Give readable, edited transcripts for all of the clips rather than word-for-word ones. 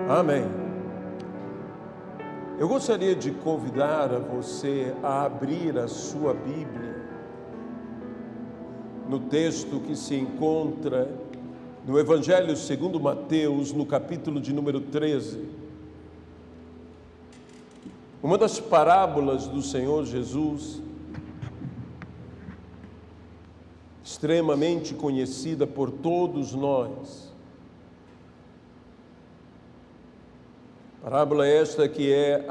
Amém. Eu gostaria de convidar a você a abrir a sua Bíblia no texto que se encontra no Evangelho segundo Mateus, no capítulo de número 13. Uma das parábolas do Senhor Jesus, extremamente conhecida por todos nós. Parábola esta que é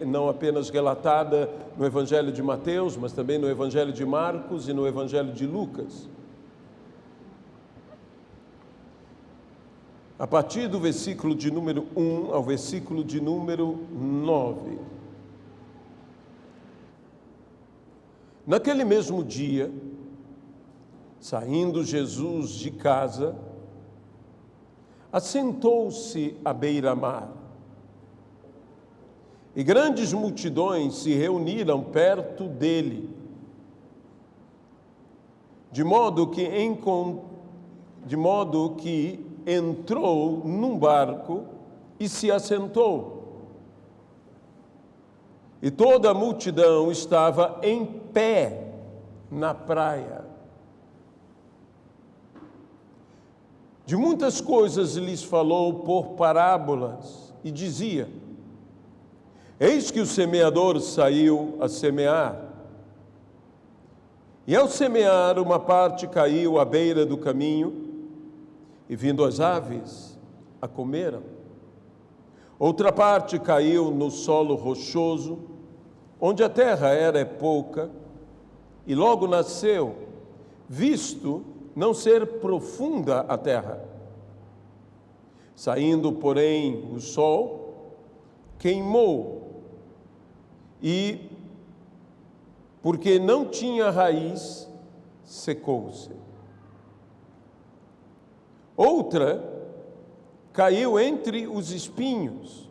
não apenas relatada no Evangelho de Mateus, mas também no Evangelho de Marcos e no Evangelho de Lucas. A partir do versículo de número 1 ao versículo de número 9. Naquele mesmo dia, saindo Jesus de casa, assentou-se à beira-mar. E grandes multidões se reuniram perto dele, de modo que entrou num barco e se assentou. E toda a multidão estava em pé na praia. De muitas coisas lhes falou por parábolas e dizia: Eis que o semeador saiu a semear. E ao semear, uma parte caiu à beira do caminho, e vindo as aves, a comeram. Outra parte caiu no solo rochoso, onde a terra era pouca, e logo nasceu, visto não ser profunda a terra. Saindo, porém, o sol, queimou, e, porque não tinha raiz, secou-se. Outra caiu entre os espinhos,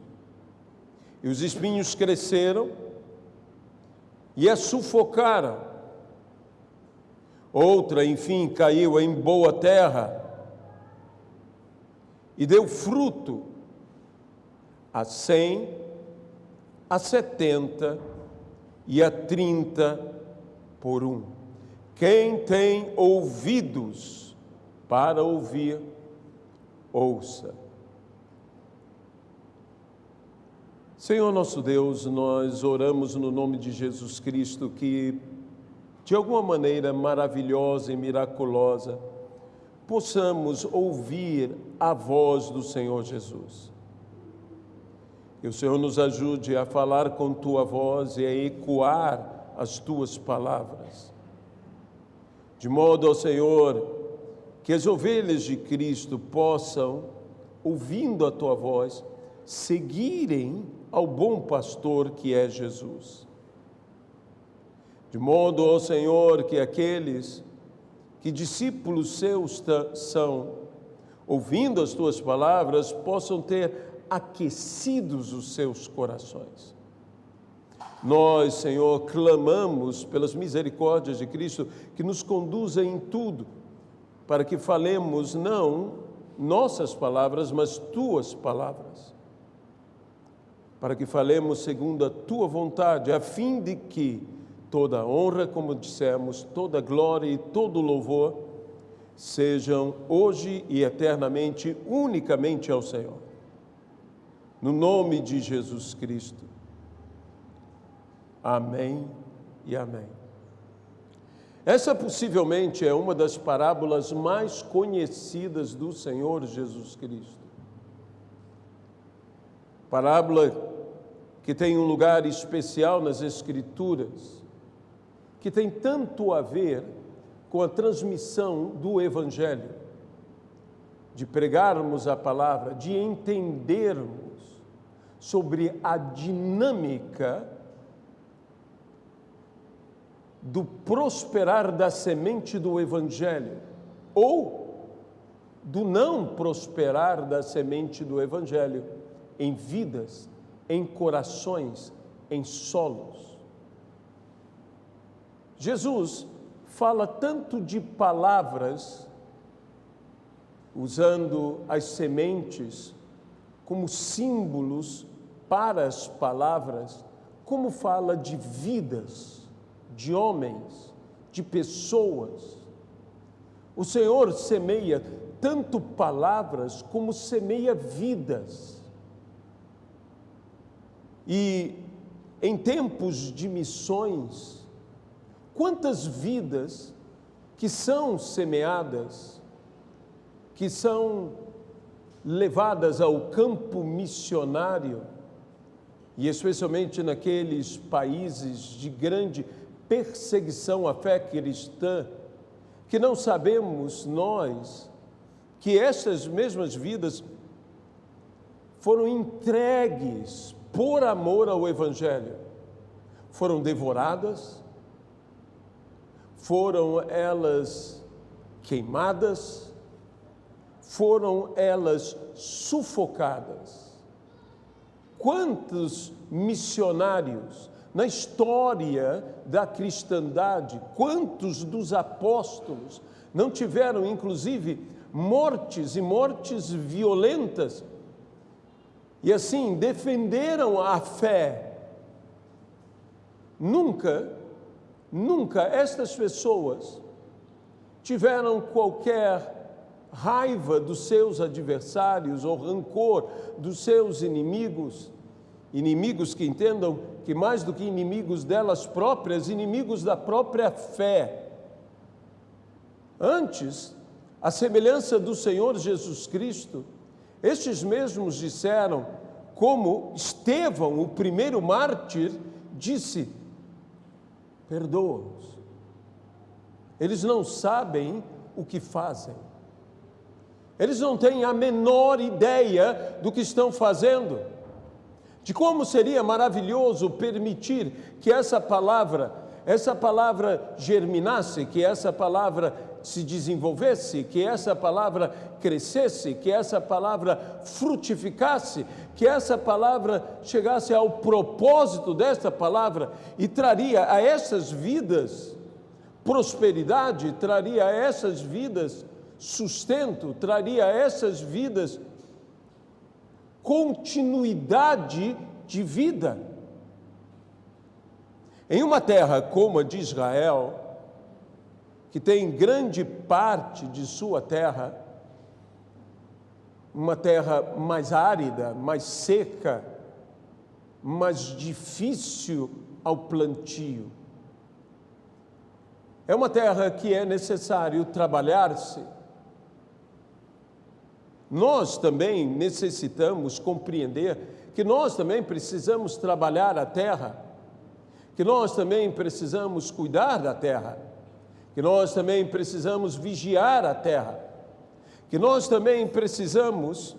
e os espinhos cresceram e a sufocaram. Outra, enfim, caiu em boa terra e deu fruto a 100, a 70 e a 30 por um. Quem tem ouvidos para ouvir, ouça. Senhor nosso Deus, nós oramos no nome de Jesus Cristo que, de alguma maneira maravilhosa e miraculosa, possamos ouvir a voz do Senhor Jesus. Que o Senhor nos ajude a falar com Tua voz e a ecoar as Tuas palavras. De modo, ó Senhor, que as ovelhas de Cristo possam, ouvindo a Tua voz, seguirem ao bom pastor que é Jesus. De modo, ó Senhor, que aqueles que discípulos seus são, ouvindo as Tuas palavras, possam ter aquecidos os seus corações. Nós, Senhor, clamamos pelas misericórdias de Cristo que nos conduza em tudo, para que falemos não nossas palavras, mas Tuas palavras. Para que falemos segundo a Tua vontade, a fim de que toda honra, como dissemos, toda glória e todo louvor sejam hoje e eternamente unicamente ao Senhor. No nome de Jesus Cristo. Amém e amém. Essa possivelmente é uma das parábolas mais conhecidas do Senhor Jesus Cristo. Parábola que tem um lugar especial nas Escrituras, que tem tanto a ver com a transmissão do Evangelho, de pregarmos a palavra, de entendermos sobre a dinâmica do prosperar da semente do Evangelho, ou do não prosperar da semente do Evangelho em vidas, em corações, em solos. Jesus fala tanto de palavras, usando as sementes como símbolos para as palavras, como fala de vidas, de homens, de pessoas. O Senhor semeia tanto palavras como semeia vidas. E em tempos de missões, quantas vidas que são semeadas, que são levadas ao campo missionário, e especialmente naqueles países de grande perseguição à fé cristã, que não sabemos nós que essas mesmas vidas foram entregues por amor ao Evangelho, foram devoradas, foram elas queimadas, foram elas sufocadas. Quantos missionários na história da cristandade, quantos dos apóstolos não tiveram, inclusive, mortes e mortes violentas, e assim defenderam a fé? Nunca estas pessoas tiveram qualquer raiva dos seus adversários ou rancor dos seus inimigos, inimigos que entendam que mais do que inimigos delas próprias, inimigos da própria fé. Antes, à semelhança do Senhor Jesus Cristo, estes mesmos disseram, como Estevão, o primeiro mártir, disse: perdoa-os, eles não sabem o que fazem. Eles não têm a menor ideia do que estão fazendo, de como seria maravilhoso permitir que essa palavra germinasse, que essa palavra se desenvolvesse, que essa palavra crescesse, que essa palavra frutificasse, que essa palavra chegasse ao propósito dessa palavra e traria a essas vidas prosperidade, traria a essas vidas sustento, traria a essas vidas continuidade de vida. Em uma terra como a de Israel, que tem grande parte de sua terra, uma terra mais árida, mais seca, mais difícil ao plantio. É uma terra que é necessário trabalhar-se. Nós também necessitamos compreender que nós também precisamos trabalhar a terra, que nós também precisamos cuidar da terra, que nós também precisamos vigiar a terra, que nós também precisamos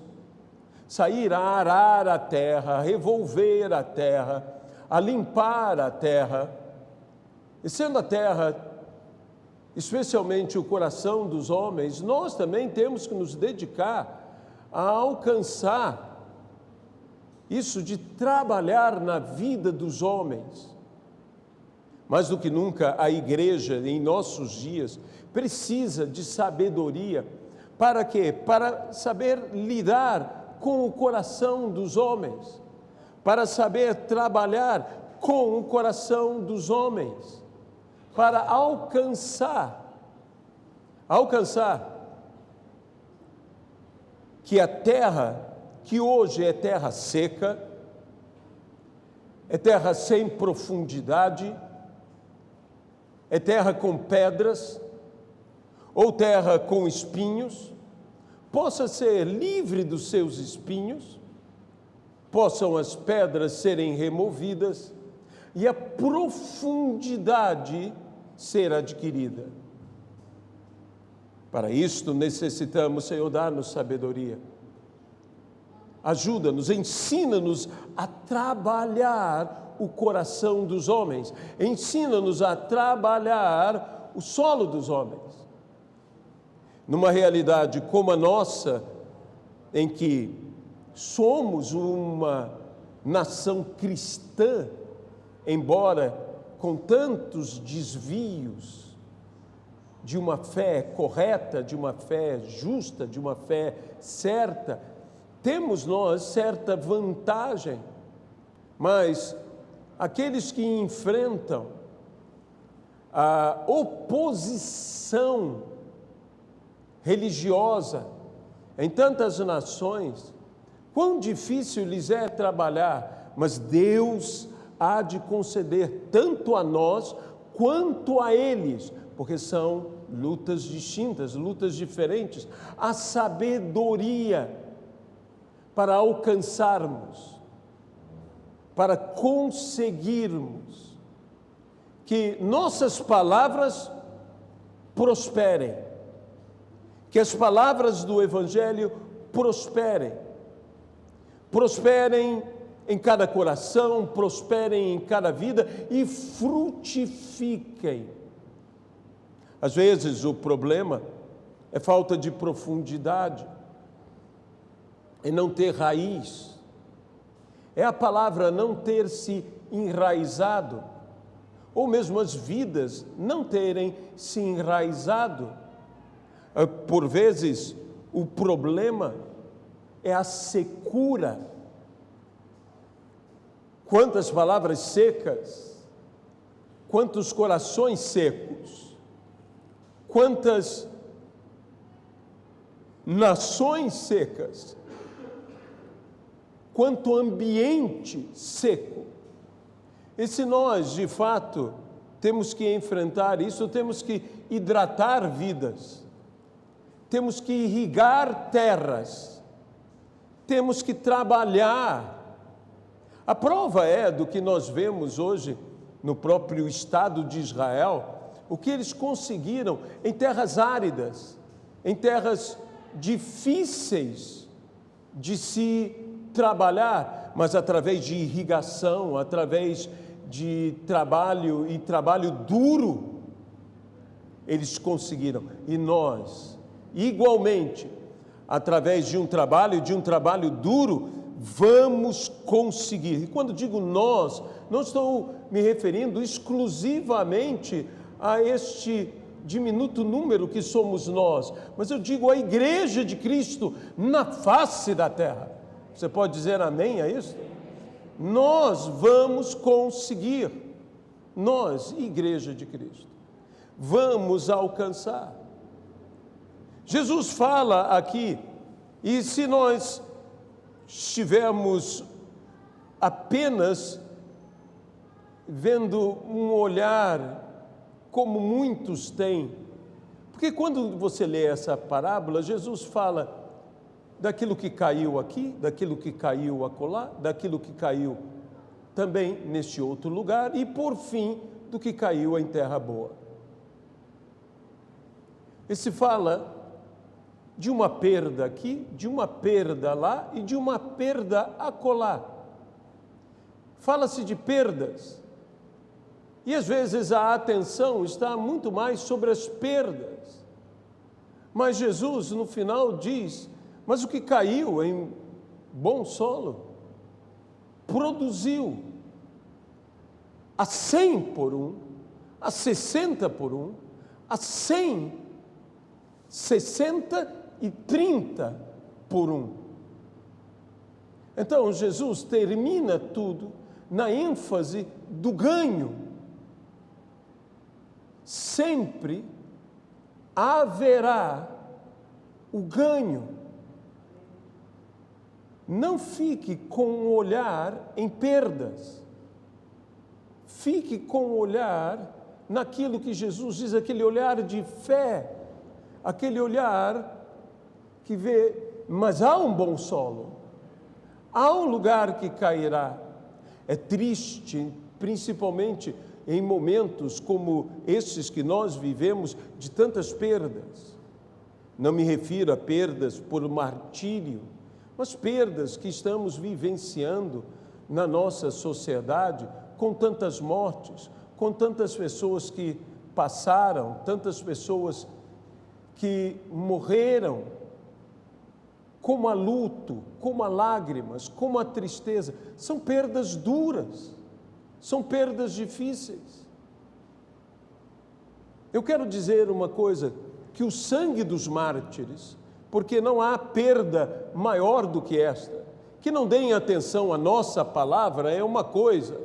sair a arar a terra, a revolver a terra, a limpar a terra. E sendo a terra, especialmente o coração dos homens, nós também temos que nos dedicar a alcançar isso de trabalhar na vida dos homens. Mais do que nunca, a igreja, em nossos dias, precisa de sabedoria. Para quê? Para saber lidar com o coração dos homens, para saber trabalhar com o coração dos homens, para alcançar que a terra, que hoje é terra seca, é terra sem profundidade, é terra com pedras, ou terra com espinhos, possa ser livre dos seus espinhos, possam as pedras serem removidas e a profundidade ser adquirida. Para isto necessitamos, Senhor, dar-nos sabedoria. Ajuda-nos, ensina-nos a trabalhar o coração dos homens, ensina-nos a trabalhar o solo dos homens. Numa realidade como a nossa, em que somos uma nação cristã, embora com tantos desvios de uma fé correta, de uma fé justa, de uma fé certa, temos nós certa vantagem, mas aqueles que enfrentam a oposição religiosa em tantas nações, quão difícil lhes é trabalhar, mas Deus há de conceder tanto a nós quanto a eles, porque são lutas distintas, lutas diferentes, a sabedoria para alcançarmos, para conseguirmos que nossas palavras prosperem, que as palavras do Evangelho prosperem em cada coração, prosperem em cada vida e frutifiquem. Às vezes o problema é falta de profundidade, é não ter raiz, é a palavra não ter se enraizado, ou mesmo as vidas não terem se enraizado. Por vezes o problema é a secura. Quantas palavras secas, quantos corações secos, quantas nações secas, quanto ambiente seco. E se nós, de fato, temos que enfrentar isso, temos que hidratar vidas, temos que irrigar terras, temos que trabalhar. A prova é do que nós vemos hoje no próprio Estado de Israel, o que eles conseguiram em terras áridas, em terras difíceis de se trabalhar, mas através de irrigação, através de trabalho e trabalho duro, eles conseguiram. E nós, igualmente, através de um trabalho duro, vamos conseguir. E quando digo nós, não estou me referindo exclusivamente a este diminuto número que somos nós, mas eu digo a Igreja de Cristo na face da terra. Você pode dizer amém a isso? Nós vamos conseguir, nós, Igreja de Cristo, vamos alcançar. Jesus fala aqui, e se nós estivermos apenas vendo um olhar como muitos têm, porque quando você lê essa parábola, Jesus fala daquilo que caiu aqui, daquilo que caiu acolá, daquilo que caiu também neste outro lugar e, por fim, do que caiu em terra boa. E se fala de uma perda aqui, de uma perda lá e de uma perda acolá. Fala-se de perdas e, às vezes, a atenção está muito mais sobre as perdas. Mas Jesus, no final, diz: mas o que caiu em bom solo produziu a 100 por 1, a 60 por 1, a 100, 60 e 30 por 1. Então Jesus termina tudo na ênfase do ganho. Sempre haverá o ganho. Não fique com o olhar em perdas. Fique com o olhar naquilo que Jesus diz, aquele olhar de fé, aquele olhar que vê, mas há um bom solo, há um lugar que cairá. É triste, principalmente em momentos como esses que nós vivemos, de tantas perdas. Não me refiro a perdas por martírio, mas perdas que estamos vivenciando na nossa sociedade, com tantas mortes, com tantas pessoas que passaram, tantas pessoas que morreram, como a luto, como a lágrimas, como a tristeza. São perdas duras, são perdas difíceis. Eu quero dizer uma coisa, que o sangue dos mártires porque não há perda maior do que esta. Que não deem atenção à nossa palavra é uma coisa,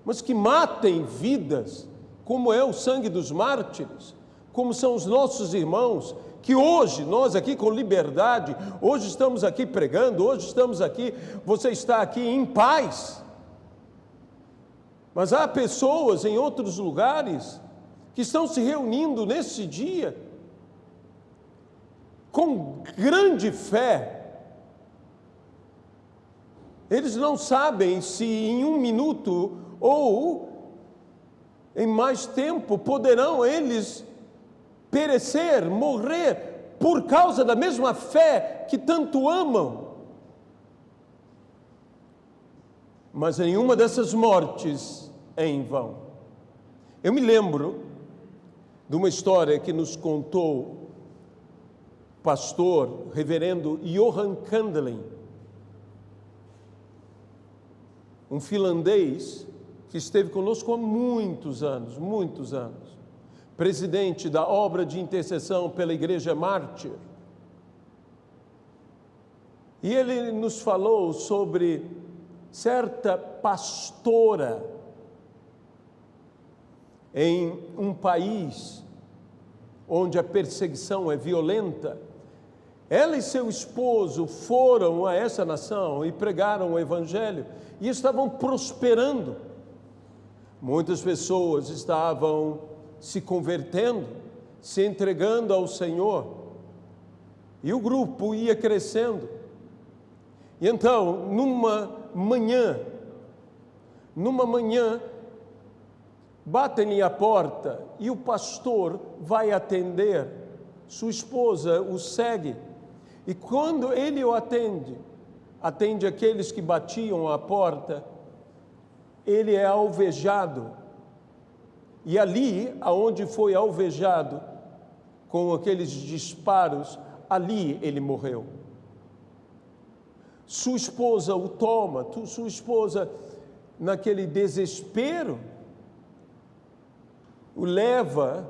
mas que matem vidas, como é o sangue dos mártires, como são os nossos irmãos, que hoje, nós aqui com liberdade, hoje estamos aqui pregando, hoje estamos aqui, você está aqui em paz. Mas há pessoas em outros lugares que estão se reunindo nesse dia com grande fé. Eles não sabem se em 1 minuto ou em mais tempo poderão eles perecer, morrer, por causa da mesma fé que tanto amam. Mas nenhuma dessas mortes é em vão. Eu me lembro de uma história que nos contou o pastor, reverendo Johan Kandelin, um finlandês que esteve conosco há muitos anos, presidente da obra de intercessão pela Igreja Mártir. E ele nos falou sobre certa pastora em um país onde a perseguição é violenta. Ela e seu esposo foram a essa nação e pregaram o Evangelho e estavam prosperando. Muitas pessoas estavam se convertendo, se entregando ao Senhor, e o grupo ia crescendo. E então, numa manhã, batem-lhe a porta e o pastor vai atender. Sua esposa o segue. E quando ele o atende aqueles que batiam à porta, ele é alvejado. E ali, aonde foi alvejado, com aqueles disparos, ali ele morreu. Sua esposa o toma, sua esposa, naquele desespero, o leva,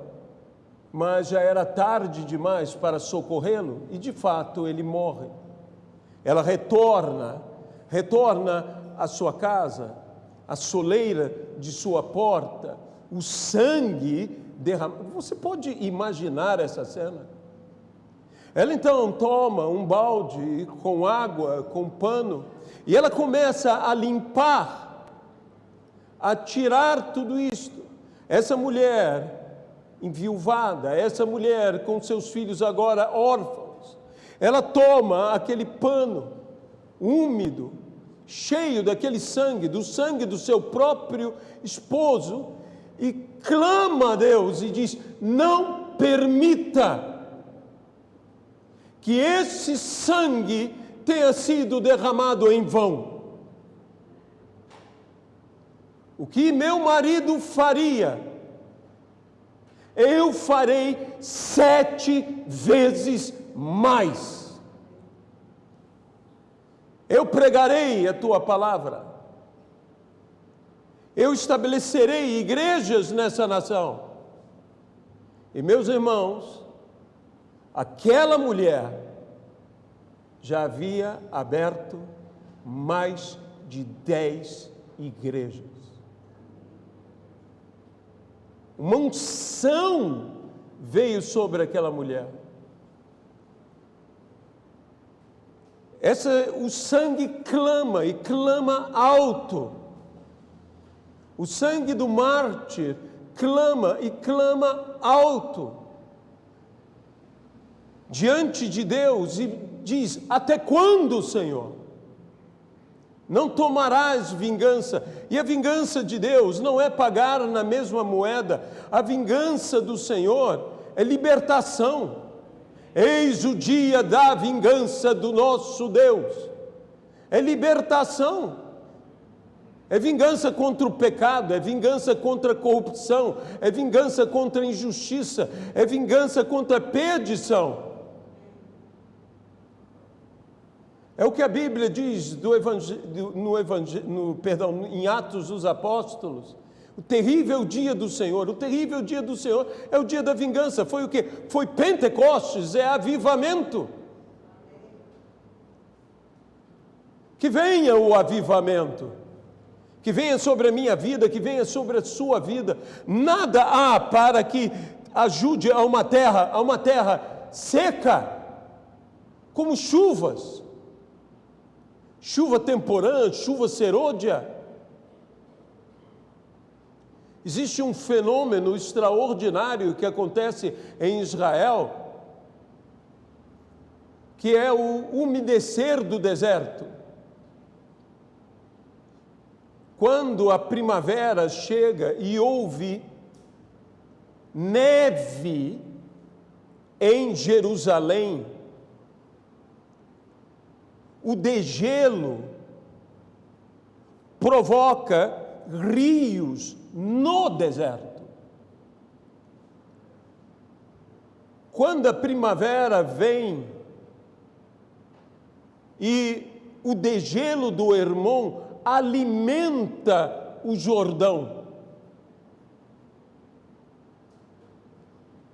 mas já era tarde demais para socorrê-lo, e de fato ele morre. Ela retorna à sua casa, à soleira de sua porta, o sangue derramado. Você pode imaginar essa cena? Ela então toma um balde com água, com pano, e ela começa a limpar, a tirar tudo isto. Essa mulher enviuvada, essa mulher com seus filhos agora órfãos, ela toma aquele pano úmido, cheio daquele sangue, do sangue do seu próprio esposo, e clama a Deus e diz: não permita que esse sangue tenha sido derramado em vão. O que meu marido faria, eu farei 7 vezes mais. Eu pregarei a tua palavra. Eu estabelecerei igrejas nessa nação. E meus irmãos, aquela mulher já havia aberto mais de 10 igrejas. Uma unção veio sobre aquela mulher. O sangue clama e clama alto. O sangue do mártir clama e clama alto diante de Deus e diz: até quando, Senhor? Não tomarás vingança. E a vingança de Deus não é pagar na mesma moeda. A vingança do Senhor é libertação. Eis o dia da vingança do nosso Deus. É libertação. É vingança contra o pecado, é vingança contra a corrupção, é vingança contra a injustiça, é vingança contra a perdição. É o que a Bíblia diz em Atos dos Apóstolos. O terrível dia do Senhor, o terrível dia do Senhor é o dia da vingança. Foi o quê? Foi Pentecostes, é avivamento. Que venha o avivamento, que venha sobre a minha vida, que venha sobre a sua vida. Nada há para que ajude a uma terra seca, como chuvas, chuva temporã, chuva serôdia. Existe um fenômeno extraordinário que acontece em Israel, que é o umedecer do deserto. Quando a primavera chega e houve neve em Jerusalém, o degelo provoca rios no deserto. Quando a primavera vem e o degelo do Hermon alimenta o Jordão,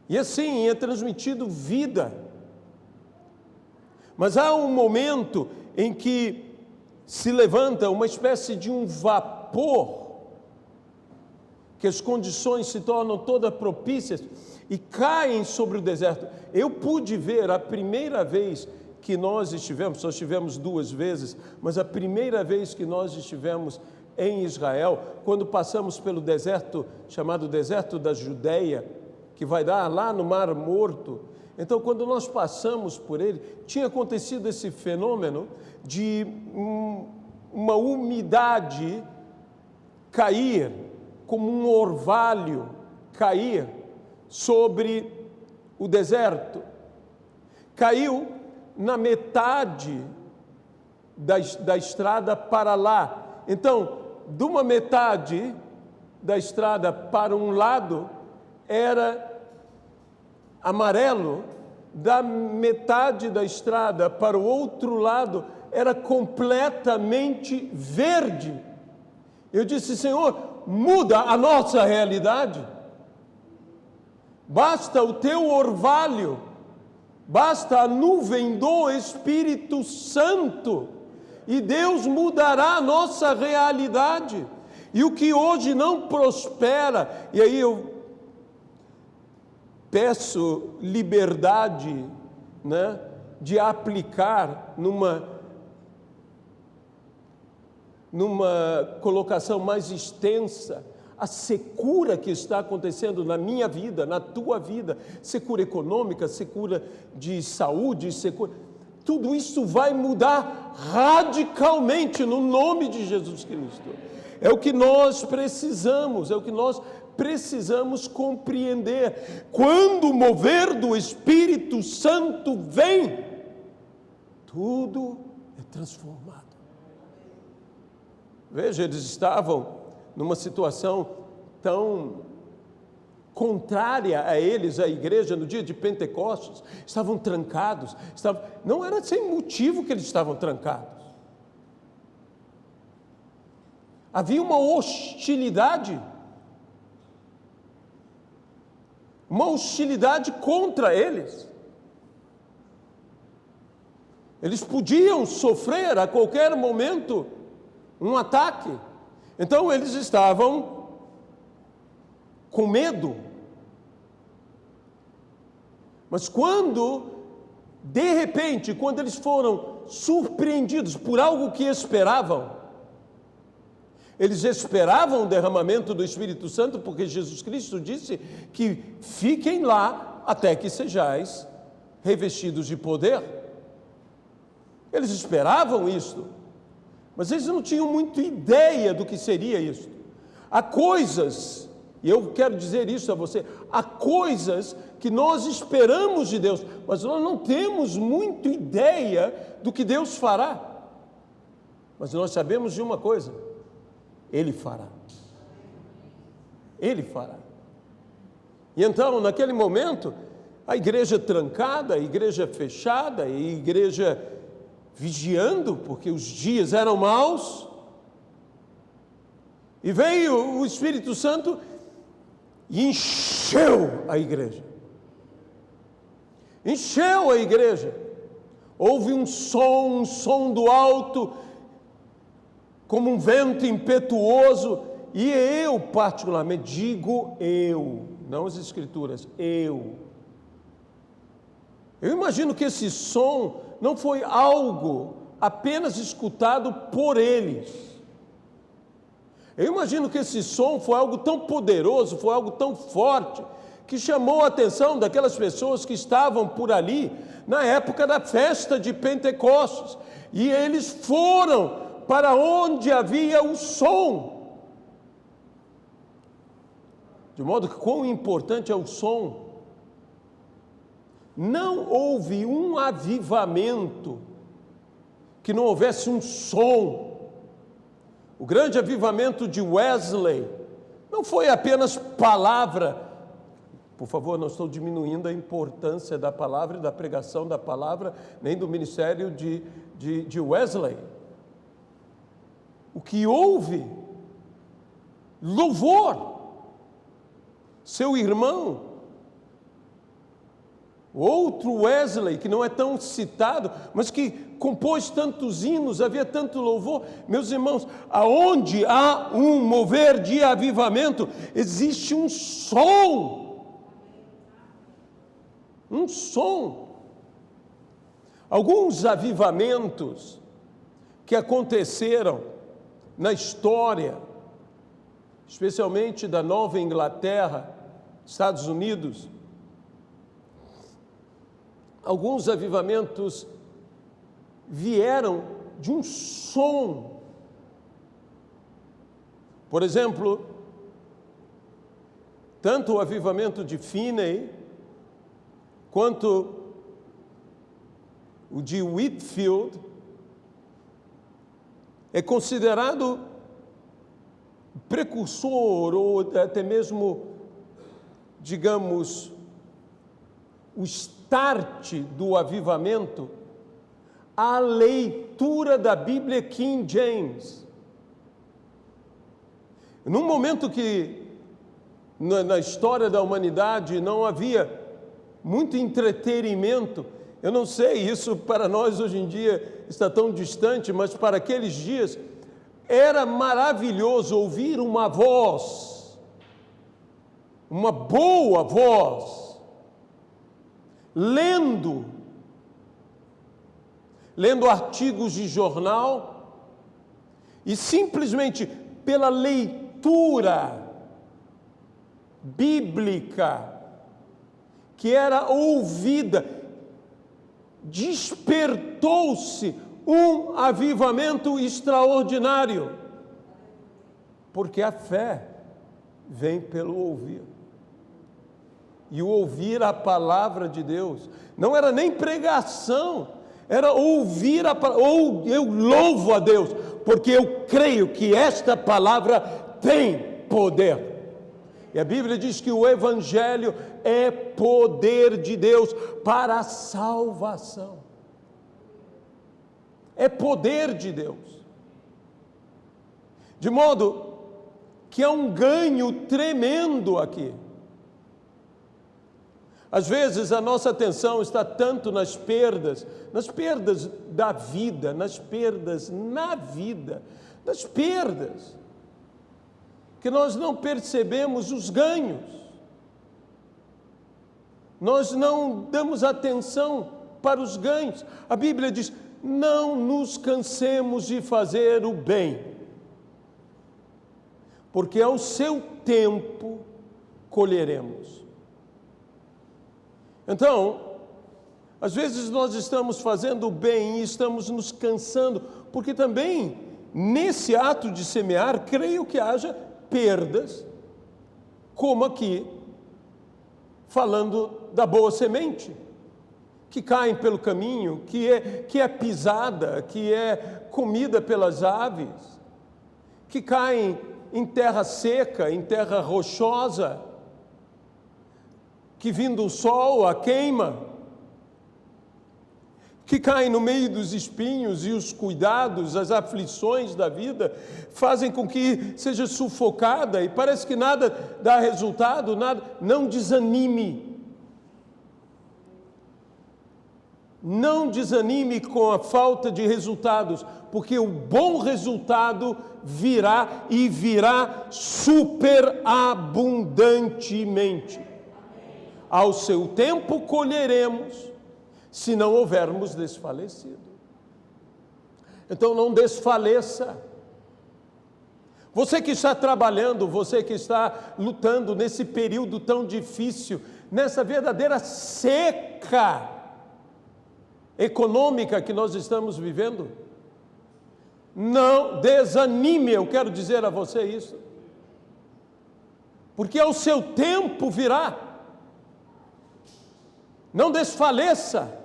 e assim é transmitido vida. Mas há um momento em que se levanta uma espécie de um vapor, que as condições se tornam todas propícias e caem sobre o deserto. Eu pude ver a primeira vez que nós estivemos, só estivemos 2 vezes, mas a primeira vez que nós estivemos em Israel, quando passamos pelo deserto, chamado deserto da Judeia, que vai dar lá no Mar Morto. Então, quando nós passamos por ele, tinha acontecido esse fenômeno de uma umidade cair, como um orvalho cair sobre o deserto. Caiu na metade da estrada para lá. Então, de uma metade da estrada para um lado era amarelo, da metade da estrada para o outro lado era completamente verde. Eu disse: Senhor, muda a nossa realidade. Basta o teu orvalho, basta a nuvem do Espírito Santo, e Deus mudará a nossa realidade. E o que hoje não prospera, e aí eu peço liberdade, né, de aplicar numa colocação mais extensa, a secura que está acontecendo na minha vida, na tua vida, secura econômica, secura de saúde, secura, tudo isso vai mudar radicalmente no nome de Jesus Cristo. É o que nós precisamos, é o que nós precisamos compreender. Quando o mover do Espírito Santo vem, tudo é transformado. Veja, eles estavam numa situação tão contrária a eles, a igreja, no dia de Pentecostes, estavam trancados, não era sem motivo que eles estavam trancados. Havia uma hostilidade contra eles. Eles podiam sofrer a qualquer momento um ataque. Então eles estavam com medo. Mas de repente, quando eles foram surpreendidos por algo que esperavam, eles esperavam o derramamento do Espírito Santo, porque Jesus Cristo disse que fiquem lá até que sejais revestidos de poder. Eles esperavam isso, mas eles não tinham muito ideia do que seria isso. Há coisas, e eu quero dizer isso a você, há coisas que nós esperamos de Deus, mas nós não temos muito ideia do que Deus fará. Mas nós sabemos de uma coisa: Ele fará. Ele fará. E então, naquele momento, a igreja trancada, a igreja fechada, a igreja vigiando, porque os dias eram maus, e veio o Espírito Santo e encheu a igreja. Encheu a igreja. Houve um som do alto, como um vento impetuoso, e eu particularmente digo não as Escrituras, eu imagino que esse som não foi algo apenas escutado por eles. Eu imagino que esse som foi algo tão poderoso, foi algo tão forte, que chamou a atenção daquelas pessoas que estavam por ali na época da festa de Pentecostes. E eles foram para onde havia o som. De modo que quão importante é o som. Não houve um avivamento que não houvesse um som. O grande avivamento de Wesley não foi apenas palavra. Por favor, não estou diminuindo a importância da palavra e da pregação da palavra, nem do ministério de Wesley. O que houve? Louvor. Seu irmão, outro Wesley, que não é tão citado, mas que compôs tantos hinos, havia tanto louvor. Meus irmãos, aonde há um mover de avivamento, existe um som. Um som. Alguns avivamentos que aconteceram na história, especialmente da Nova Inglaterra, Estados Unidos, alguns avivamentos vieram de um som. Por exemplo, tanto o avivamento de Finney, quanto o de Whitefield, é considerado precursor, ou até mesmo, digamos, o start do avivamento, a leitura da Bíblia King James. Num momento que na história da humanidade não havia muito entretenimento, eu não sei, isso para nós hoje em dia está tão distante, mas para aqueles dias era maravilhoso ouvir uma voz, uma boa voz, lendo artigos de jornal, e simplesmente pela leitura bíblica que era ouvida, despertou-se um avivamento extraordinário, porque a fé vem pelo ouvir. E o ouvir a palavra de Deus não era nem pregação, era ouvir a palavra. Ou eu louvo a Deus, porque eu creio que esta palavra tem poder. E a Bíblia diz que o Evangelho é poder de Deus para a salvação. É poder de Deus. De modo que há um ganho tremendo aqui. Às vezes a nossa atenção está tanto nas perdas da vida, nas perdas na vida, nas perdas, que nós não percebemos os ganhos. Nós não damos atenção para os ganhos. A Bíblia diz: não nos cansemos de fazer o bem, porque ao seu tempo colheremos. Então, às vezes nós estamos fazendo o bem e estamos nos cansando, porque também nesse ato de semear, creio que haja perdas, como aqui, falando da boa semente, que caem pelo caminho, que é pisada, que é comida pelas aves, que caem em terra seca, em terra rochosa, que vindo o sol a queima, que caem no meio dos espinhos, e os cuidados, as aflições da vida fazem com que seja sufocada e parece que nada dá resultado, nada. Não desanime. Não desanime com a falta de resultados, porque o bom resultado virá e virá superabundantemente. Ao seu tempo colheremos, se não houvermos desfalecido. Então não desfaleça. Você que está trabalhando, você que está lutando nesse período tão difícil, nessa verdadeira seca econômica que nós estamos vivendo, não desanime, eu quero dizer a você isso, porque ao seu tempo virá. Não desfaleça,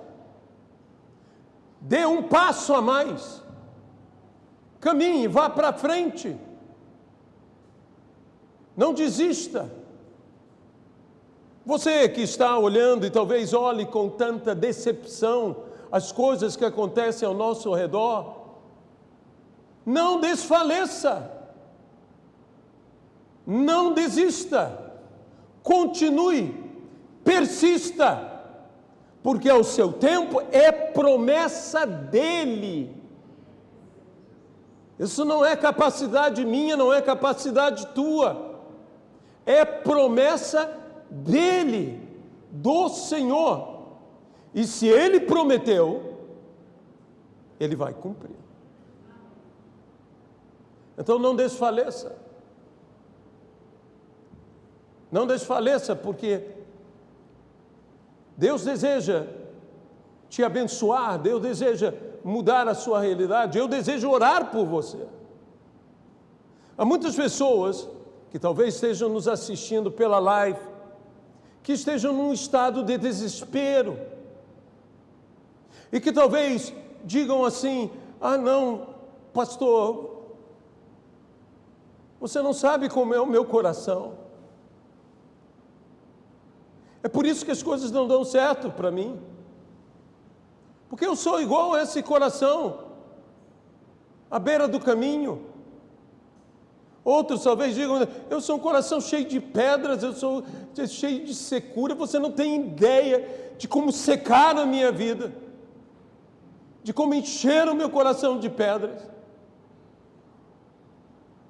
dê um passo a mais, caminhe, vá para frente, não desista. Você que está olhando e talvez olhe com tanta decepção as coisas que acontecem ao nosso redor, não desfaleça, não desista, continue, persista, porque ao seu tempo é promessa dele. Isso não é capacidade minha, não é capacidade tua, é promessa dele, do Senhor. E se ele prometeu, ele vai cumprir. Então não desfaleça. Não desfaleça, porque Deus deseja te abençoar, Deus deseja mudar a sua realidade, eu desejo orar por você. Há muitas pessoas que talvez estejam nos assistindo pela live, que estejam num estado de desespero, e que talvez digam assim: ah não, pastor, você não sabe como é o meu coração, é por isso que as coisas não dão certo para mim, porque eu sou igual a esse coração, à beira do caminho. Outros talvez digam: eu sou um coração cheio de pedras, eu sou cheio de secura. Você não tem ideia de como secar a minha vida, de como encher o meu coração de pedras.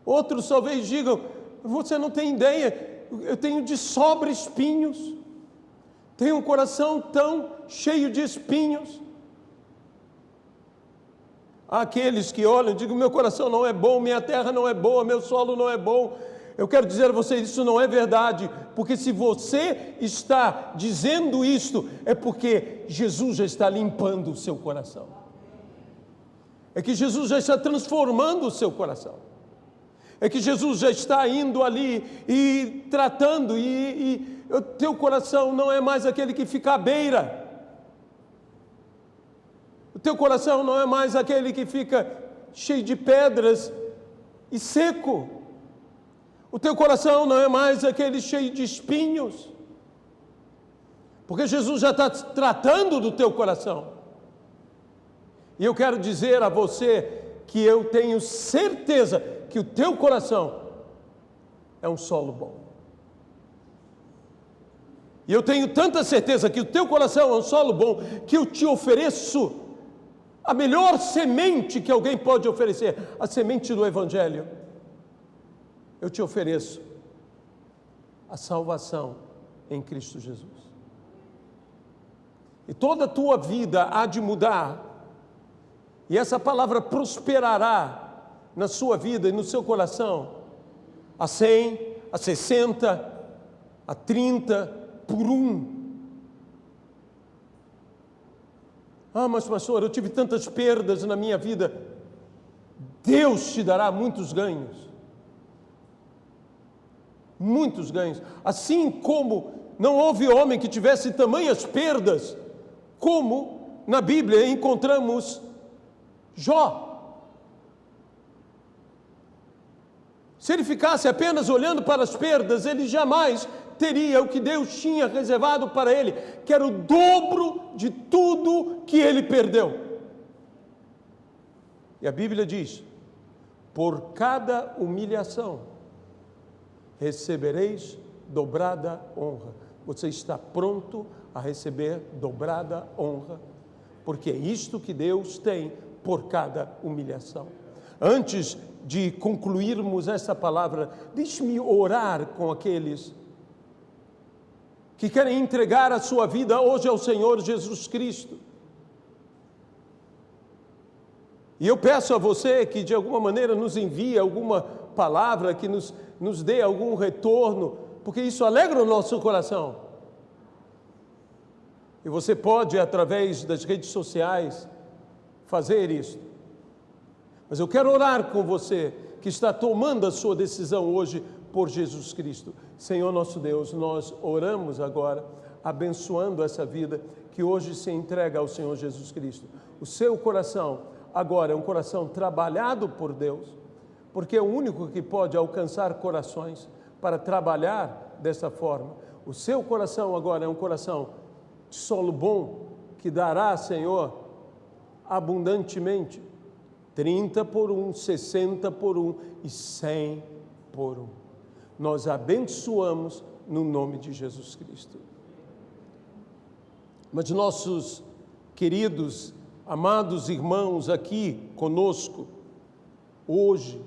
Outros talvez digam: você não tem ideia, eu tenho de sobra espinhos, tenho um coração tão cheio de espinhos. Há aqueles que olham e digam: meu coração não é bom, minha terra não é boa, meu solo não é bom. Eu quero dizer a vocês, isso não é verdade, porque se você está dizendo isto, é porque Jesus já está limpando o seu coração, é que Jesus já está transformando o seu coração, é que Jesus já está indo ali e tratando, e o teu coração não é mais aquele que fica à beira, o teu coração não é mais aquele que fica cheio de pedras e seco, o teu coração não é mais aquele cheio de espinhos, porque Jesus já está tratando do teu coração. E eu quero dizer a você que eu tenho certeza que o teu coração é um solo bom. E eu tenho tanta certeza que o teu coração é um solo bom, que eu te ofereço a melhor semente que alguém pode oferecer, a semente do Evangelho. Eu te ofereço a salvação em Cristo Jesus. E toda a tua vida há de mudar, e essa palavra prosperará na sua vida e no seu coração, a 100, a 60, a 30, por 1. Ah, mas pastor, eu tive tantas perdas na minha vida. Deus te dará muitos ganhos. Muitos ganhos. Assim como não houve homem que tivesse tamanhas perdas, como na Bíblia encontramos Jó. Se ele ficasse apenas olhando para as perdas, ele jamais teria o que Deus tinha reservado para ele, que era o dobro de tudo que ele perdeu. E a Bíblia diz: por cada humilhação recebereis dobrada honra. Você está pronto a receber dobrada honra? Porque é isto que Deus tem por cada humilhação. Antes de concluirmos essa palavra, deixe-me orar com aqueles que querem entregar a sua vida hoje ao Senhor Jesus Cristo. E eu peço a você que de alguma maneira nos envie alguma palavra, que nos dê algum retorno, porque isso alegra o nosso coração. E você pode, através das redes sociais, fazer isso. Mas eu quero orar com você que está tomando a sua decisão hoje por Jesus Cristo. Senhor nosso Deus, nós oramos agora, abençoando essa vida que hoje se entrega ao Senhor Jesus Cristo. O seu coração agora é um coração trabalhado por Deus, porque é o único que pode alcançar corações para trabalhar dessa forma. O seu coração agora é um coração de solo bom, que dará, Senhor, abundantemente, 30 por 1, 60 por 1 e 100 por 1. Nós abençoamos no nome de Jesus Cristo. Mas nossos queridos, amados irmãos aqui conosco, hoje,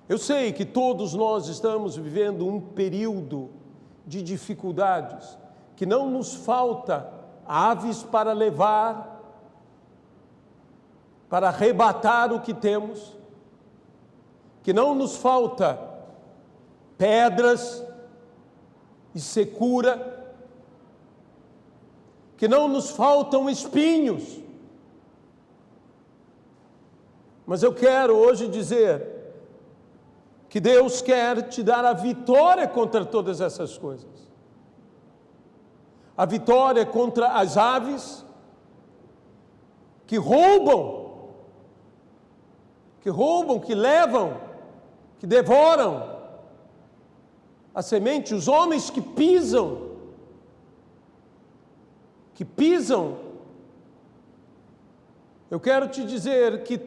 eu sei que todos nós estamos vivendo um período de dificuldades, que não nos falta aves para levar, para arrebatar o que temos, que não nos falta pedras e secura, que não nos faltam espinhos. Mas eu quero hoje dizer que Deus quer te dar a vitória contra todas essas coisas. A vitória contra as aves que roubam, que levam, que devoram a semente, os homens que pisam. Eu quero te dizer que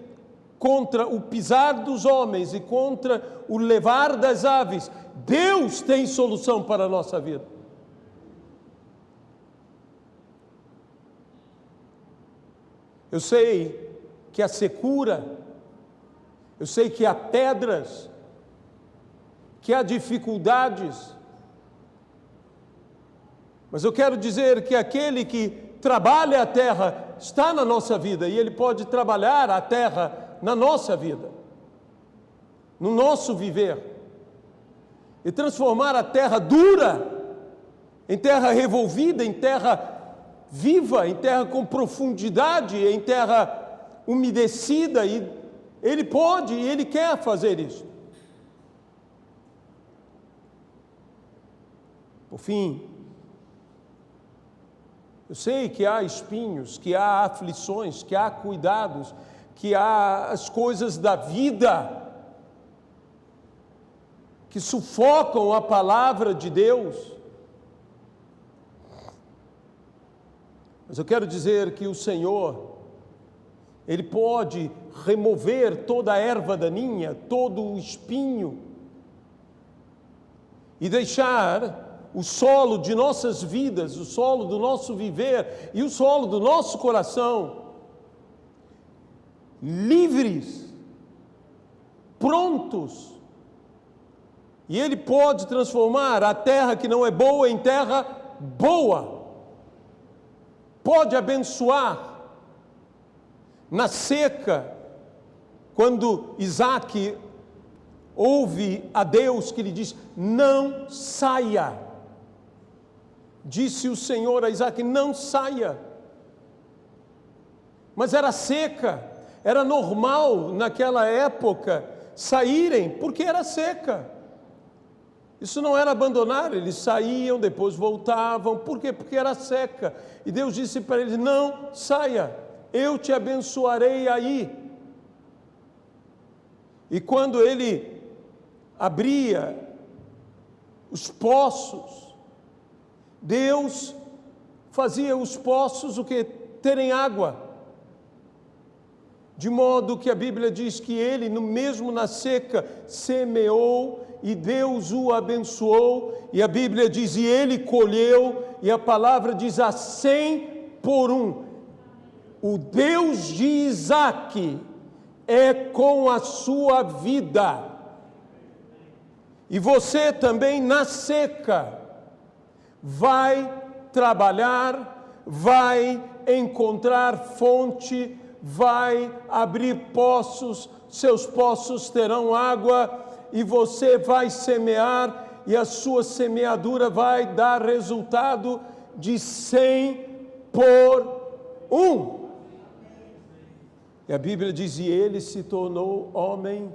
contra o pisar dos homens e contra o levar das aves, Deus tem solução para a nossa vida. Eu sei que há secura, eu sei que há pedras, que há dificuldades, mas eu quero dizer que aquele que trabalha a terra está na nossa vida e ele pode trabalhar a terra na nossa vida, no nosso viver, e transformar a terra dura em terra revolvida, em terra viva, em terra com profundidade, em terra umedecida, e Ele pode e Ele quer fazer isso. Por fim, eu sei que há espinhos, que há aflições, que há cuidados, que há as coisas da vida que sufocam a palavra de Deus. Mas eu quero dizer que o Senhor, Ele pode remover toda a erva daninha, todo o espinho, e deixar o solo de nossas vidas, o solo do nosso viver e o solo do nosso coração livres, prontos. E Ele pode transformar a terra que não é boa em terra boa. Pode abençoar na seca, quando Isaac ouve a Deus que lhe diz: não saia. Disse o Senhor a Isaac: não saia. Mas era seca, era normal naquela época saírem, porque era seca. Isso não era abandonar, eles saíam, depois voltavam. Por quê? Porque era seca. E Deus disse para eles: não saia, eu te abençoarei aí. E quando ele abria os poços, Deus fazia os poços o que? Terem água. De modo que a Bíblia diz que ele, mesmo na seca, semeou e Deus o abençoou. E a Bíblia diz: e ele colheu, e a palavra diz: a 100 por 1. o Deus de Isaque é com a sua vida. E você também na seca vai trabalhar, vai encontrar fonte, vai abrir poços, seus poços terão água e você vai semear e a sua semeadura vai dar resultado de 100 por 1. E a Bíblia diz, e ele se tornou homem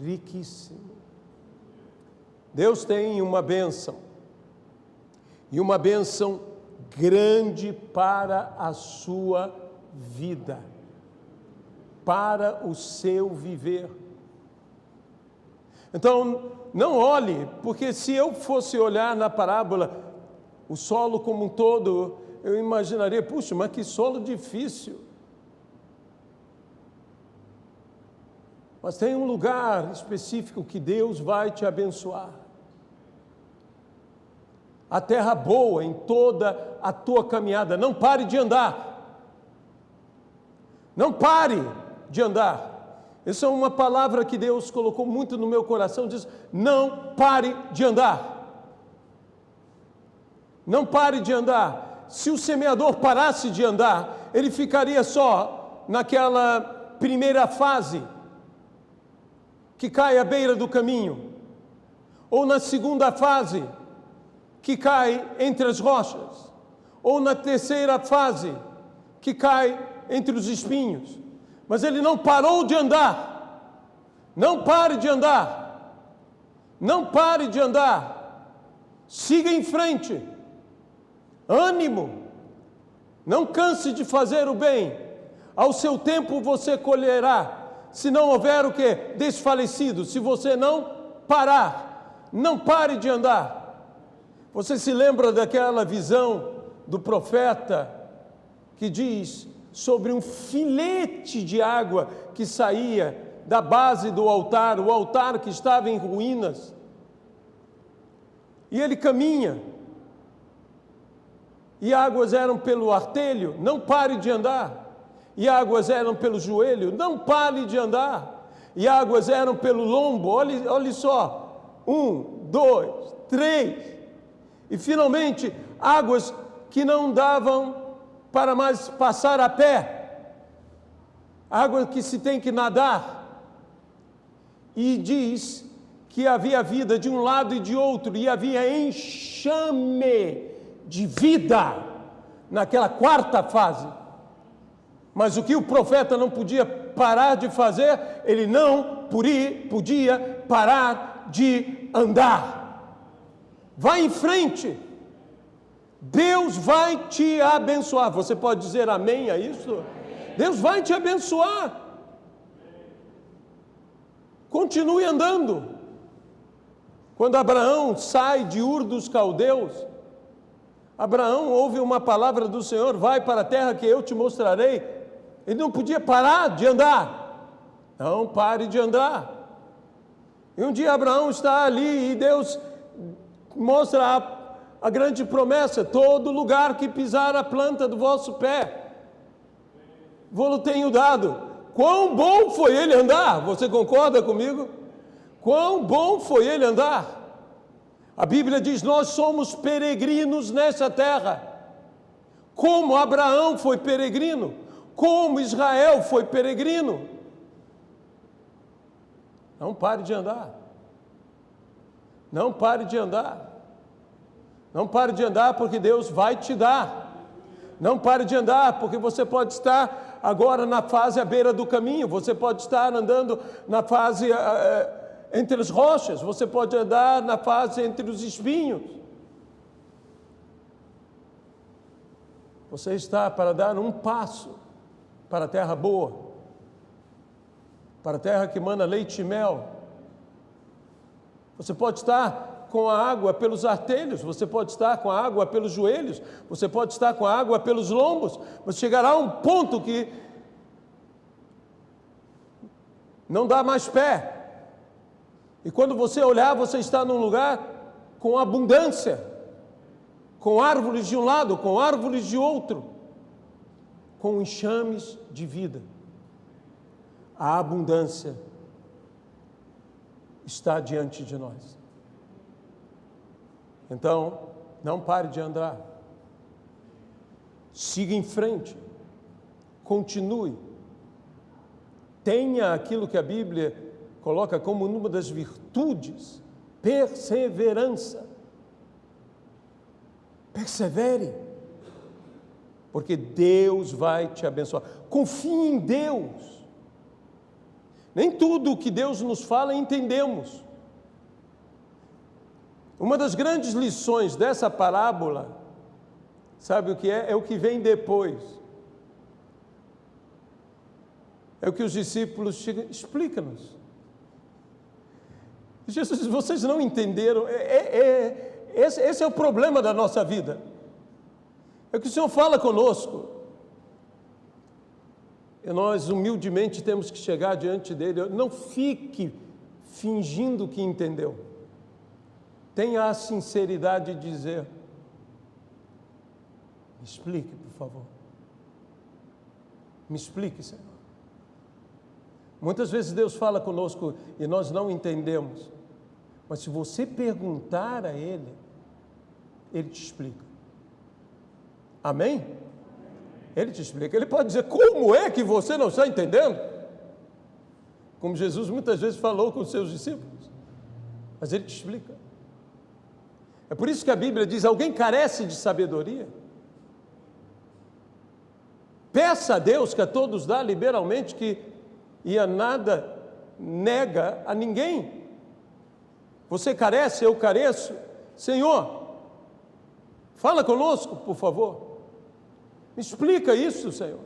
riquíssimo. Deus tem uma bênção, e uma bênção grande para a sua vida, para o seu viver. Então, não olhe, porque se eu fosse olhar na parábola, o solo como um todo, eu imaginaria, puxa, mas que solo difícil. Mas tem um lugar específico que Deus vai te abençoar. A terra boa em toda a tua caminhada. Não pare de andar. Não pare de andar. Essa é uma palavra que Deus colocou muito no meu coração. Diz, não pare de andar. Não pare de andar. Se o semeador parasse de andar, ele ficaria só naquela primeira fase, que cai à beira do caminho. Ou na segunda fase, que cai entre as rochas, ou na terceira fase, que cai entre os espinhos. Mas ele não parou de andar. Não pare de andar. Não pare de andar. Siga em frente. Ânimo. Não canse de fazer o bem. Ao seu tempo você colherá. Se não houver o quê? Desfalecido. Se você não parar. Não pare de andar. Você se lembra daquela visão do profeta que diz sobre um filete de água que saía da base do altar, o altar que estava em ruínas. E ele caminha. E águas eram pelo artelho, não pare de andar. E águas eram pelo joelho, não pare de andar. E águas eram pelo lombo, olhe só. 1, 2, 3. E finalmente, águas que não davam para mais passar a pé. Água que se tem que nadar. E diz que havia vida de um lado e de outro, e havia enxame de vida naquela quarta fase. Mas o que o profeta não podia parar de fazer, ele não podia parar de andar. Vai em frente. Deus vai te abençoar. Você pode dizer amém a isso? Deus vai te abençoar. Continue andando. Quando Abraão sai de Ur dos Caldeus, Abraão ouve uma palavra do Senhor, vai para a terra que eu te mostrarei. Ele não podia parar de andar. Não pare de andar. E um dia Abraão está ali e Deus mostra a grande promessa: todo lugar que pisar a planta do vosso pé, vou-lo tenho dado. Quão bom foi ele andar? Você concorda comigo? Quão bom foi ele andar? A Bíblia diz, nós somos peregrinos nessa terra. Como Abraão foi peregrino, como Israel foi peregrino. Não pare de andar. Não pare de andar. Não pare de andar porque Deus vai te dar. Não pare de andar porque você pode estar agora na fase à beira do caminho. Você pode estar andando na fase entre as rochas. Você pode andar na fase entre os espinhos. Você está para dar um passo para a terra boa, para a terra que mana leite e mel. Você pode estar com a água pelos artelhos, você pode estar com a água pelos joelhos, você pode estar com a água pelos lombos, mas chegará a um ponto que não dá mais pé. E quando você olhar, você está num lugar com abundância, com árvores de um lado, com árvores de outro, com enxames de vida. A abundância está diante de nós. Então, não pare de andar. Siga em frente. Continue. Tenha aquilo que a Bíblia coloca como uma das virtudes, perseverança. Persevere, porque Deus vai te abençoar. Confie em Deus. Nem tudo o que Deus nos fala entendemos. Uma das grandes lições dessa parábola, sabe o que é? É o que vem depois. É o que os discípulos chegam, explica-nos. Jesus diz, vocês não entenderam, esse é o problema da nossa vida. É o que o Senhor fala conosco. E nós humildemente temos que chegar diante dele. Não fique fingindo que entendeu. Tenha a sinceridade de dizer, me explique, por favor. Me explique, Senhor. Muitas vezes Deus fala conosco e nós não entendemos. Mas se você perguntar a Ele, Ele te explica. Amém? Ele te explica. Ele pode dizer, como é que você não está entendendo? Como Jesus muitas vezes falou com os seus discípulos. Mas Ele te explica. É por isso que a Bíblia diz, alguém carece de sabedoria? Peça a Deus, que a todos dá liberalmente, e a nada nega a ninguém. Você carece, eu careço. Senhor, fala conosco, por favor. Me explica isso, Senhor.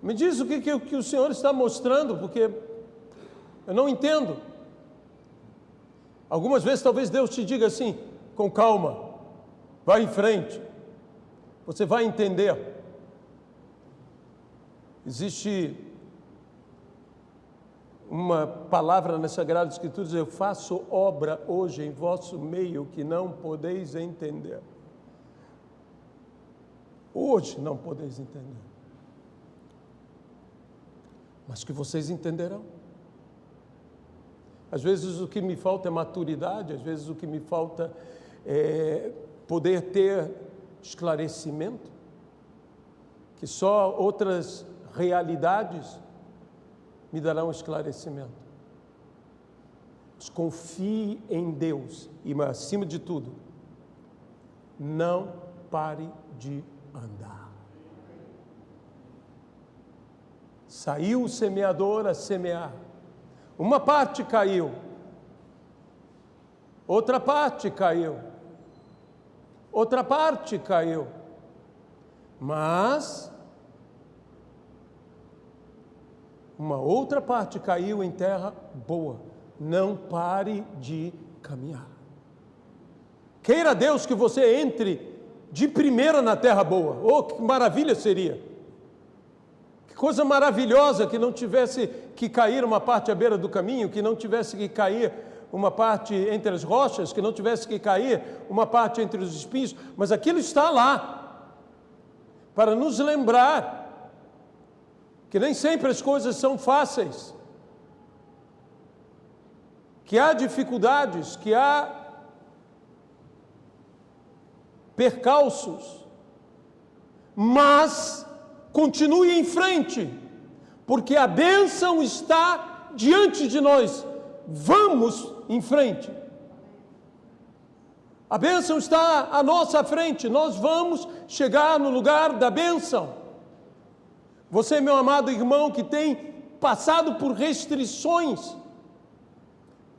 Me diz o que o Senhor está mostrando, porque eu não entendo. Algumas vezes talvez Deus te diga assim, com calma, vai em frente, você vai entender. Existe uma palavra nas Sagradas Escrituras, eu faço obra hoje em vosso meio que não podeis entender. Hoje não podeis entender. Mas que vocês entenderão. Às vezes o que me falta é maturidade, às vezes o que me falta é poder ter esclarecimento, que só outras realidades me darão esclarecimento. Mas confie em Deus e, acima de tudo, não pare de andar. Saiu o semeador a semear. Uma parte caiu, outra parte caiu, outra parte caiu, mas uma outra parte caiu em terra boa. Não pare de caminhar. Queira Deus que você entre de primeira na terra boa. Oh, que maravilha seria! Que coisa maravilhosa que não tivesse que cair uma parte à beira do caminho, que não tivesse que cair uma parte entre as rochas, que não tivesse que cair uma parte entre os espinhos, mas aquilo está lá para nos lembrar que nem sempre as coisas são fáceis, que há dificuldades, que há percalços, mas continue em frente, porque a bênção está diante de nós. Vamos em frente. A bênção está à nossa frente, nós vamos chegar no lugar da bênção. Você, meu amado irmão, que tem passado por restrições,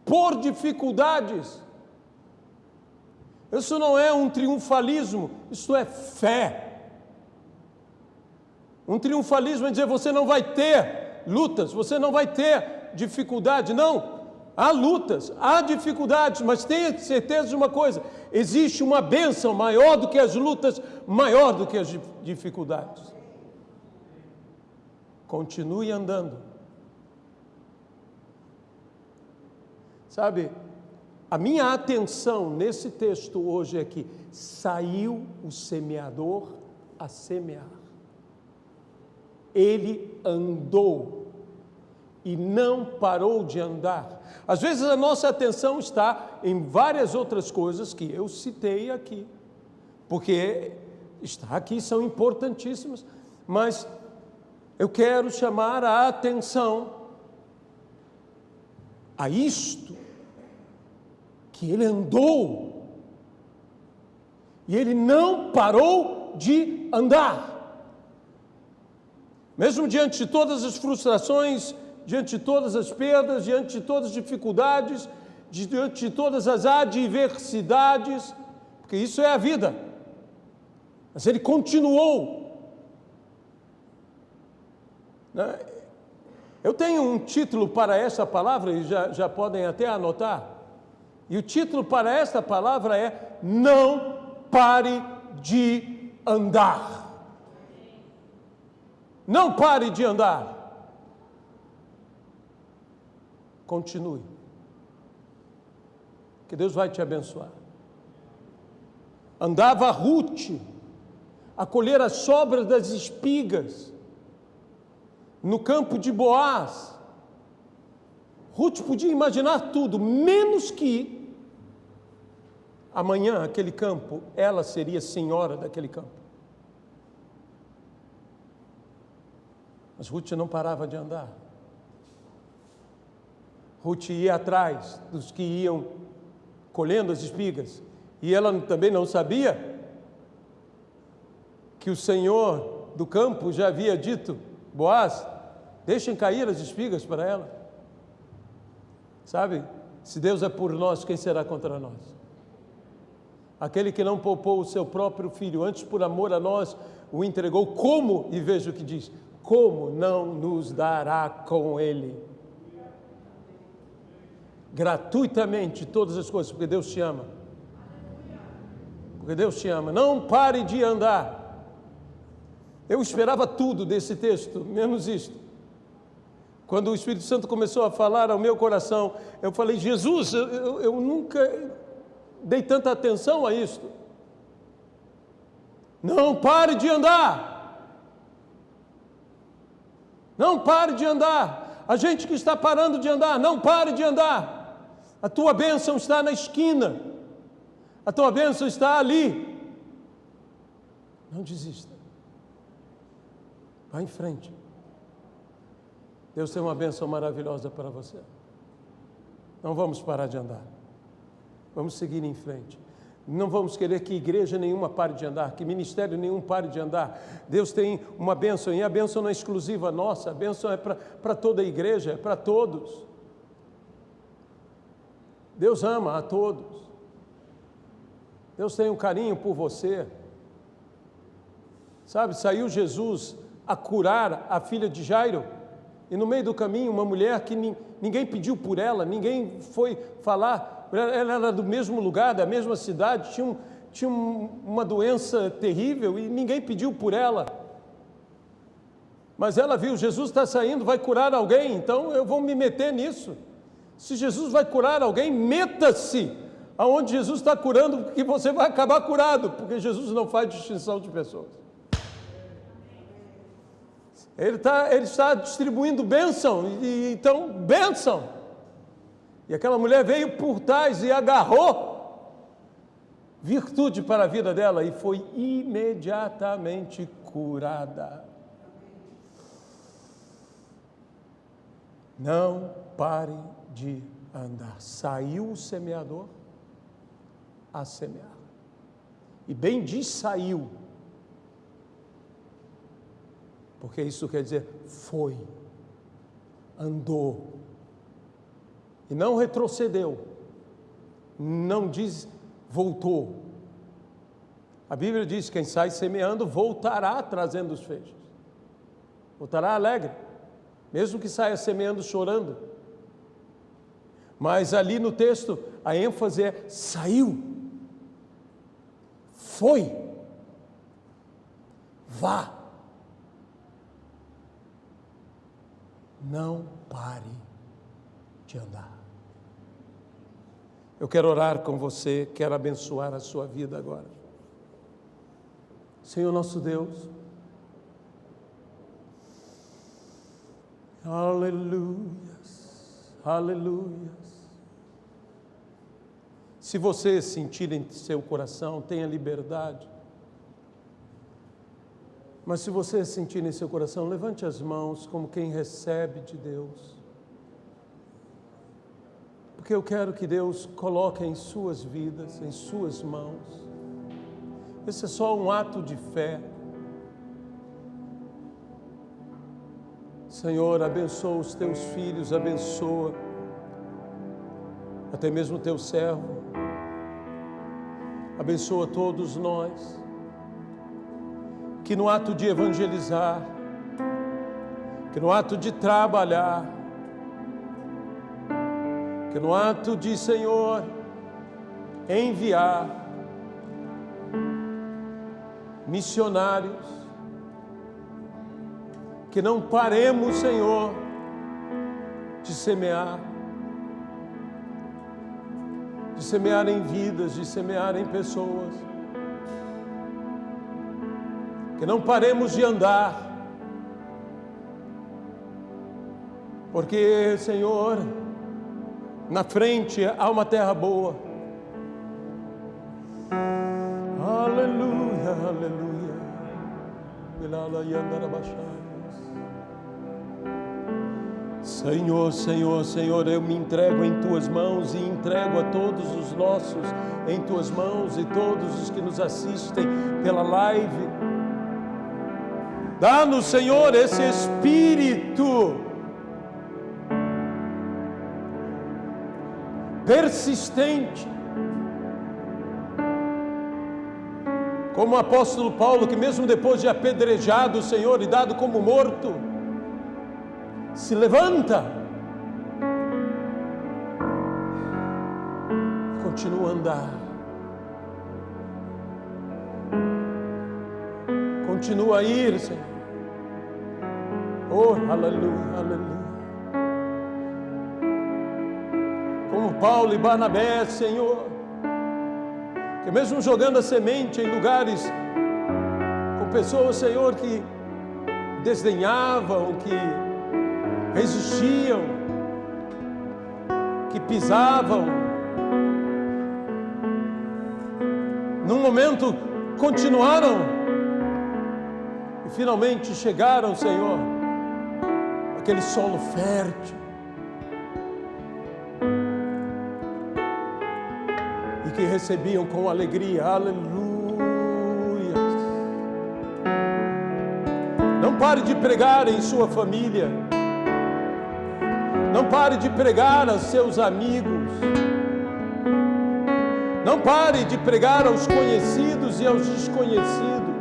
por dificuldades, isso não é um triunfalismo, isso é fé. Um triunfalismo é dizer, você não vai ter lutas, você não vai ter dificuldade. Não, há lutas, há dificuldades, mas tenha certeza de uma coisa, existe uma bênção maior do que as lutas, maior do que as dificuldades. Continue andando. Sabe, a minha atenção nesse texto hoje é que saiu o semeador a semear. Ele andou e não parou de andar. Às vezes a nossa atenção está em várias outras coisas que eu citei aqui, porque está aqui, são importantíssimas, mas eu quero chamar a atenção a isto, que ele andou e ele não parou de andar. Mesmo diante de todas as frustrações, diante de todas as perdas, diante de todas as dificuldades, diante de todas as adversidades, porque isso é a vida. Mas ele continuou. Eu tenho um título para essa palavra, e já podem até anotar. E o título para esta palavra é: não pare de andar. Não pare de andar. Continue. Que Deus vai te abençoar. Andava Ruth a colher as sobras das espigas no campo de Boaz. Ruth podia imaginar tudo, menos que amanhã aquele campo, ela seria senhora daquele campo. Mas Ruth não parava de andar. Ruth ia atrás dos que iam colhendo as espigas. E ela também não sabia que o senhor do campo já havia dito: Boaz, deixem cair as espigas para ela. Sabe, se Deus é por nós, quem será contra nós? Aquele que não poupou o seu próprio filho, antes por amor a nós o entregou, como, e veja o que diz, como não nos dará com ele gratuitamente todas as coisas, porque Deus te ama. Porque Deus te ama. Não pare de andar. Eu esperava tudo desse texto, menos isto. Quando o Espírito Santo começou a falar ao meu coração, eu falei: Jesus, eu nunca dei tanta atenção a isto. Não pare de andar. Não pare de andar. A gente que está parando de andar, não pare de andar. A tua bênção está na esquina. A tua bênção está ali. Não desista. Vá em frente. Deus tem uma bênção maravilhosa para você. Não vamos parar de andar. Vamos seguir em frente. Não vamos querer que igreja nenhuma pare de andar, que ministério nenhum pare de andar. Deus tem uma bênção, e a bênção não é exclusiva nossa, a bênção é para toda a igreja, é para todos. Deus ama a todos. Deus tem um carinho por você. Sabe, saiu Jesus a curar a filha de Jairo, e no meio do caminho uma mulher que ninguém pediu por ela, ninguém foi falar, ela era do mesmo lugar, da mesma cidade, tinha uma doença terrível e ninguém pediu por ela. Mas ela viu: Jesus está saindo, vai curar alguém, então eu vou me meter nisso. Se Jesus vai curar alguém, meta-se aonde Jesus está curando, porque você vai acabar curado, porque Jesus não faz distinção de pessoas. Ele está distribuindo bênção, então bênção. E aquela mulher veio por trás e agarrou virtude para a vida dela e foi imediatamente curada. Não pare de andar. Saiu o semeador a semear. E bem diz saiu, porque isso quer dizer foi, andou, e não retrocedeu, não diz voltou. A Bíblia diz: quem sai semeando voltará trazendo os feixes, voltará alegre, mesmo que saia semeando chorando. Mas ali no texto a ênfase é saiu, foi, vá. Não pare de andar. Eu quero orar com você, quero abençoar a sua vida agora. Senhor nosso Deus, aleluias, aleluias. Se você sentir em seu coração, tenha liberdade. Mas se você sentir em seu coração, levante as mãos como quem recebe de Deus. Porque eu quero que Deus coloque em suas vidas, em suas mãos. Esse é só um ato de fé. Senhor, abençoa os teus filhos, abençoa até mesmo o teu servo. Abençoa todos nós. Que no ato de evangelizar, que no ato de trabalhar, que no ato de, Senhor, enviar missionários, que não paremos, Senhor, de semear em vidas, de semear em pessoas, que não paremos de andar, porque, Senhor, na frente há uma terra boa. Aleluia, aleluia. Senhor, Senhor, Senhor, eu me entrego em Tuas mãos e entrego a todos os nossos em Tuas mãos e todos os que nos assistem pela live. Dá-nos, Senhor, esse espírito persistente, como o apóstolo Paulo, que mesmo depois de apedrejado, o Senhor, e dado como morto, se levanta e continua a andar, continua a ir, Senhor. Oh, aleluia, aleluia. Como Paulo e Barnabé, Senhor, que mesmo jogando a semente em lugares com pessoas, Senhor, que desdenhavam, que resistiam, que pisavam, num momento continuaram e finalmente chegaram, Senhor, aquele solo fértil, e que recebiam com alegria. Aleluia. Não pare de pregar em sua família, não pare de pregar aos seus amigos, não pare de pregar aos conhecidos e aos desconhecidos,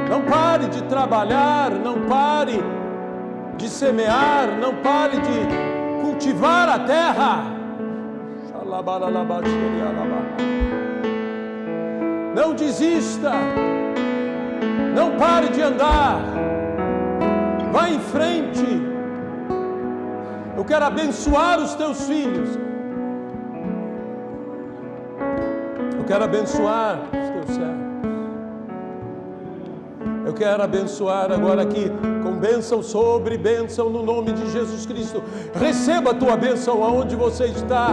não pare de trabalhar, não pare de semear, não pare de cultivar a terra. Não desista, não pare de andar, vá em frente. Eu quero abençoar os teus filhos, eu quero abençoar os teus servos, eu quero abençoar agora aqui com bênção sobre bênção no nome de Jesus Cristo. Receba a tua bênção aonde você está.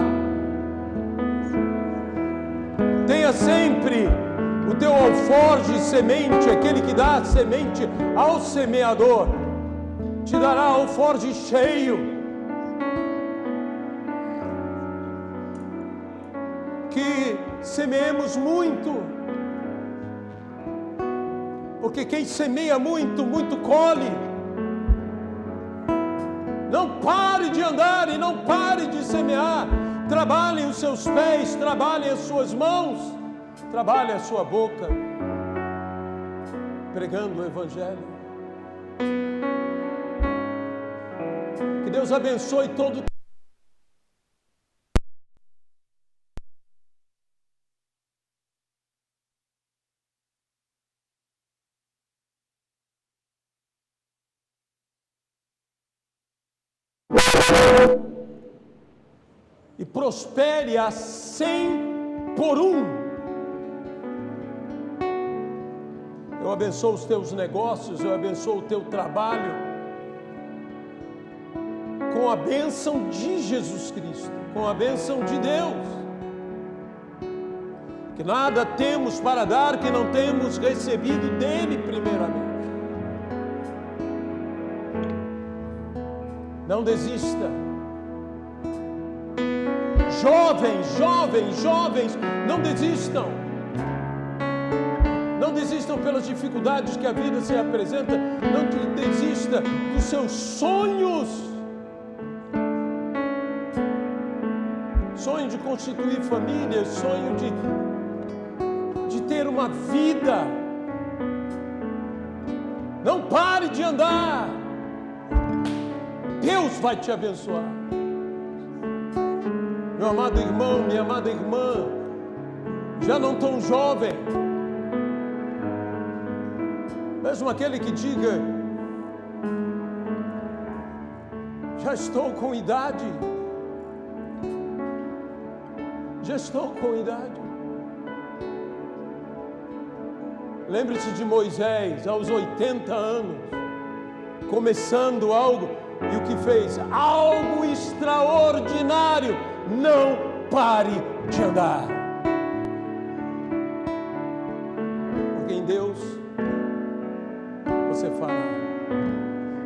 Tenha sempre o teu alforje semente, aquele que dá semente ao semeador, te dará alforje cheio. Que semeemos muito, porque quem semeia muito, muito colhe. Não pare de andar e não pare de semear. Trabalhem os seus pés, trabalhem as suas mãos, trabalhem a sua boca, pregando o Evangelho. Que Deus abençoe todo e prospere a 100 por 1. Eu abençoo os teus negócios, eu abençoo o teu trabalho, com a bênção de Jesus Cristo, com a bênção de Deus. Que nada temos para dar que não temos recebido dele primeiramente. Não desista. Jovens, não desistam. Não desistam pelas dificuldades que a vida se apresenta. Não desista dos seus sonhos. Sonho de constituir família, sonho de ter uma vida. Não pare de andar. Deus vai te abençoar. Meu amado irmão, minha amada irmã, já não tão jovem, mesmo aquele que diga: já estou com idade, já estou com idade. Lembre-se de Moisés, aos 80 anos, começando algo, e o que fez? Algo extraordinário. Não pare de andar. Porque em Deus você fará.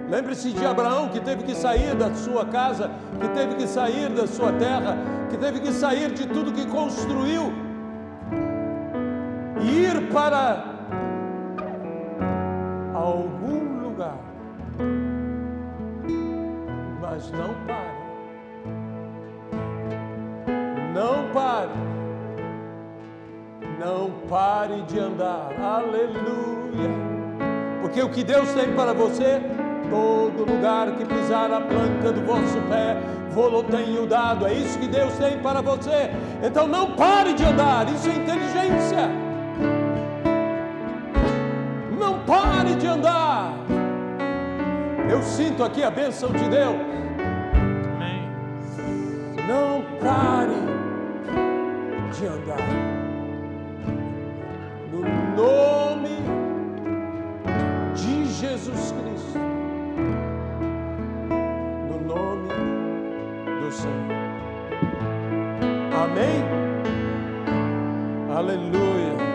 Lembre-se de Abraão, que teve que sair da sua casa, que teve que sair da sua terra, que teve que sair de tudo que construiu e ir para algum lugar. Mas não pare. Não pare. Não pare de andar. Aleluia. Porque o que Deus tem para você, todo lugar que pisar a planta do vosso pé, vou-lo tenho dado. É isso que Deus tem para você. Então não pare de andar. Isso é inteligência. Não pare de andar. Eu sinto aqui a bênção de Deus. Amém. Não pare de andar. No nome de Jesus Cristo. No nome do Senhor. Amém? Aleluia.